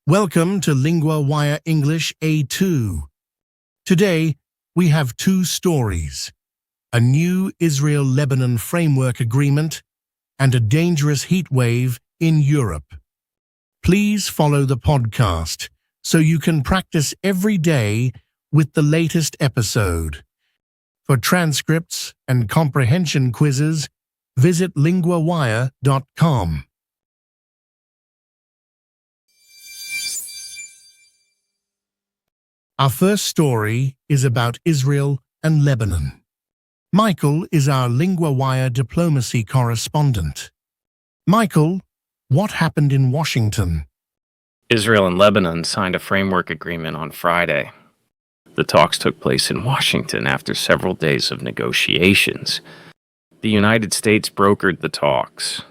Welcome to LinguaWire English A2. Today, we have two stories: a new Israel-Lebanon framework agreement and a dangerous heat wave in Europe. Please follow the podcast so you can practice every day with the latest episode. For transcripts and comprehension quizzes, visit LinguaWire.com. Our first story is about Israel and Lebanon. Michael is our LinguaWire diplomacy correspondent. Michael, what happened in Washington? Israel and Lebanon signed a framework agreement on Friday. The talks took place in Washington after several days of negotiations. The United States brokered the talks.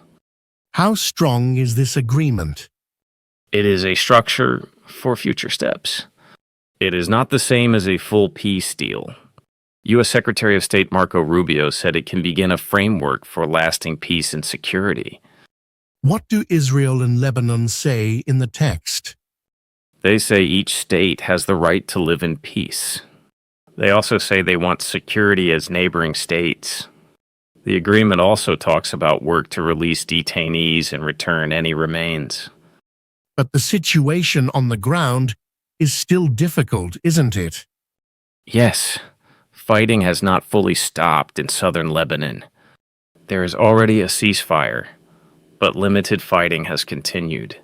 How strong is this agreement? It is a structure for future steps. It is not the same as a full peace deal. U.S. Secretary of State Marco Rubio said it can begin a framework for lasting peace and security. What do Israel and Lebanon say in the text? They say each state has the right to live in peace. They also say they want security as neighboring states. The agreement also talks about work to release detainees and return any remains. But the situation on the ground is still difficult, isn't it? Yes, fighting has not fully stopped in southern Lebanon. There is already a ceasefire, but limited fighting has continued.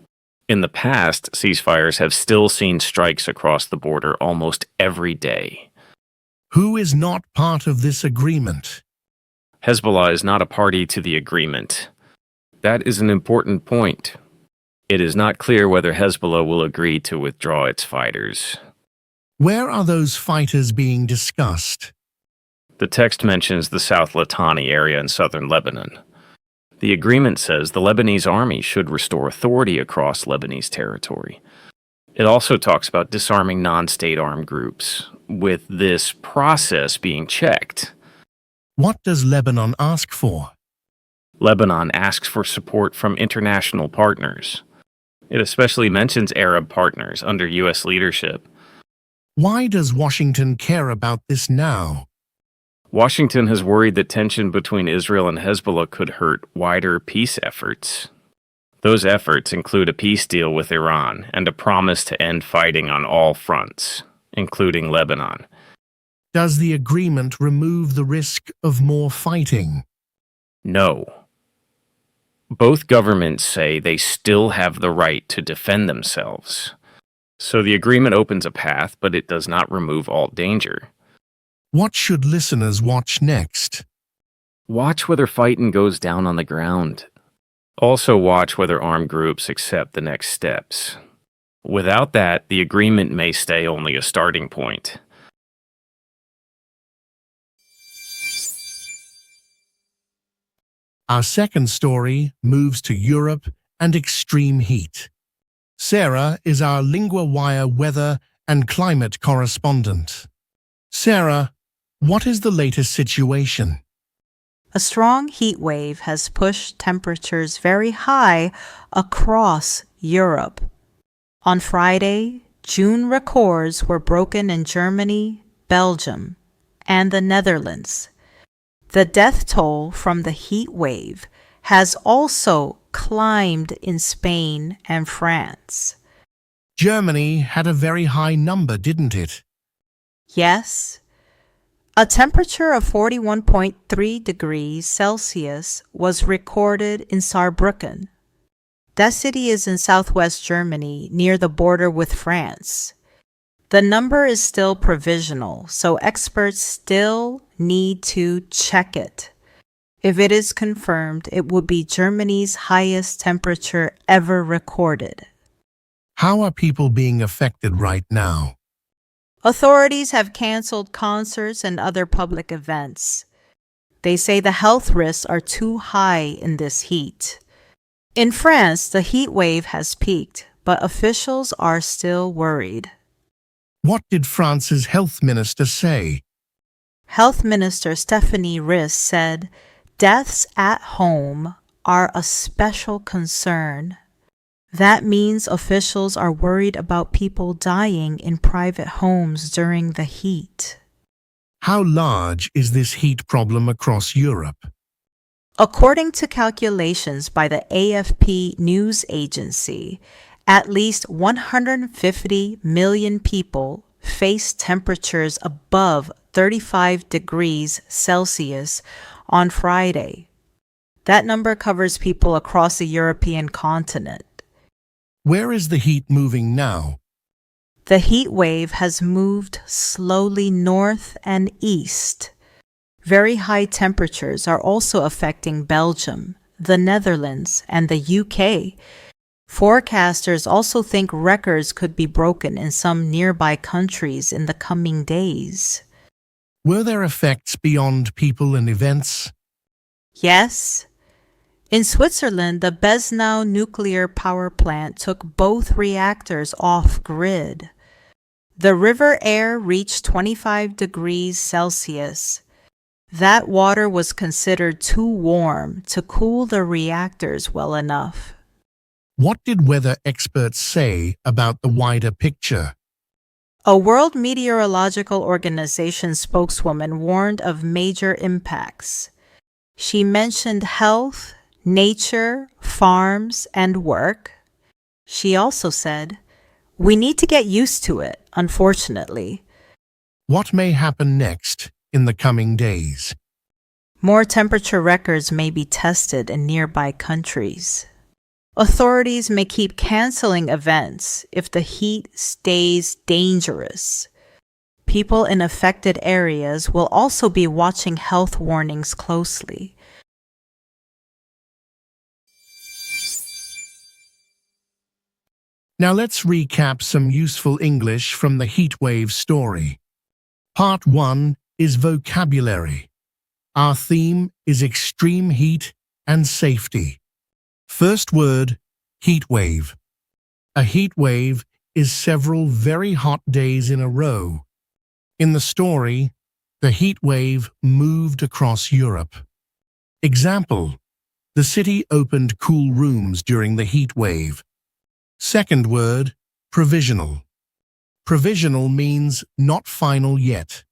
In the past, ceasefires have still seen strikes across the border almost every day. Who is not part of this agreement? Hezbollah is not a party to the agreement. That is an important point. It is not clear whether Hezbollah will agree to withdraw its fighters. Where are those fighters being discussed? The text mentions the South Litani area in southern Lebanon. The agreement says the Lebanese army should restore authority across Lebanese territory. It also talks about disarming non-state armed groups, with this process being checked. What does Lebanon ask for? Lebanon asks for support from international partners. It especially mentions Arab partners under U.S. leadership. Why does Washington care about this now? Washington has worried that tension between Israel and Hezbollah could hurt wider peace efforts. Those efforts include a peace deal with Iran and a promise to end fighting on all fronts, including Lebanon. Does the agreement remove the risk of more fighting? No. Both governments say they still have the right to defend themselves. So the agreement opens a path, but it does not remove all danger. What should listeners watch next? Watch whether fighting goes down on the ground. Also watch whether armed groups accept the next steps. Without that, the agreement may stay only a starting point. Our second story moves to Europe and extreme heat. Sarah is our LinguaWire weather and climate correspondent. Sarah, what is the latest situation? A strong heat wave has pushed temperatures very high across Europe. On Friday, June records were broken in Germany, Belgium, and the Netherlands. The death toll from the heat wave has also climbed in Spain and France. Germany had a very high number, didn't it? Yes. A temperature of 41.3 degrees Celsius was recorded in Saarbrücken. That city is in southwest Germany, near the border with France. The number is still provisional, so experts still need to check it. If it is confirmed, it would be Germany's highest temperature ever recorded. How are people being affected right now? Authorities have canceled concerts and other public events. They say the health risks are too high in this heat. In France, the heat wave has peaked, but officials are still worried. What did France's health minister say? Health Minister Stephanie Riss said deaths at home are a special concern. That means officials are worried about people dying in private homes during the heat. How large is this heat problem across Europe? According to calculations by the AFP news agency, at least 150 million people face temperatures above 35 degrees Celsius on Friday. That number covers people across the European continent. Where is the heat moving now? The heat wave has moved slowly north and east. Very high temperatures are also affecting Belgium, the Netherlands, and the UK. Forecasters also think records could be broken in some nearby countries in the coming days. Were there effects beyond people and events? Yes. In Switzerland, the Besnau nuclear power plant took both reactors off-grid. The river air reached 25 degrees Celsius. That water was considered too warm to cool the reactors well enough. What did weather experts say about the wider picture? A World Meteorological Organization spokeswoman warned of major impacts. She mentioned health, nature, farms, and work. She also said, "We need to get used to it, unfortunately." What may happen next in the coming days? More temperature records may be tested in nearby countries. Authorities may keep canceling events if the heat stays dangerous. People in affected areas will also be watching health warnings closely. Now let's recap some useful English from the heatwave story. Part 1 is vocabulary. Our theme is extreme heat and safety. First word, heatwave. A heatwave is several very hot days in a row. In the story, the heatwave moved across Europe. Example, the city opened cool rooms during the heatwave. Second word, provisional. Provisional means not final yet.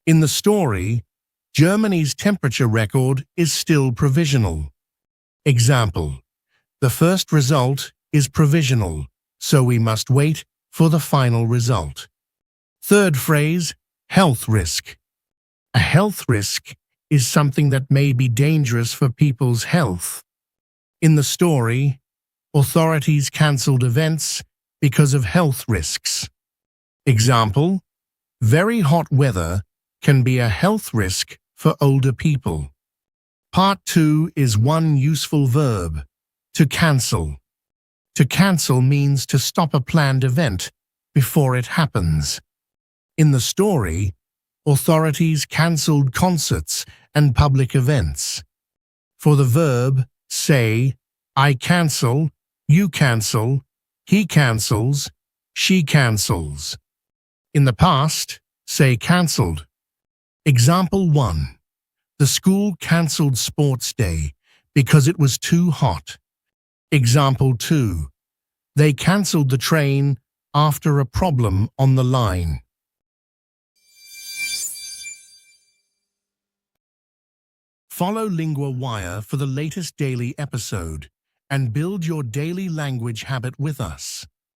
In the story, Germany's temperature record is still provisional. Example, the first result is provisional, so we must wait for the final result. Third phrase, health risk. A health risk is something that may be dangerous for people's health. In the story, authorities cancelled events because of health risks. Example, very hot weather can be a health risk for older people. Part 2 is one useful verb, to cancel. To cancel means to stop a planned event before it happens. In the story, authorities cancelled concerts and public events. For the verb, say, I cancel, you cancel, he cancels, she cancels. In the past, say cancelled. Example 1. The school cancelled sports day because it was too hot. Example 2. They cancelled the train after a problem on the line. Follow LinguaWire for the latest daily episode and build your daily language habit with us.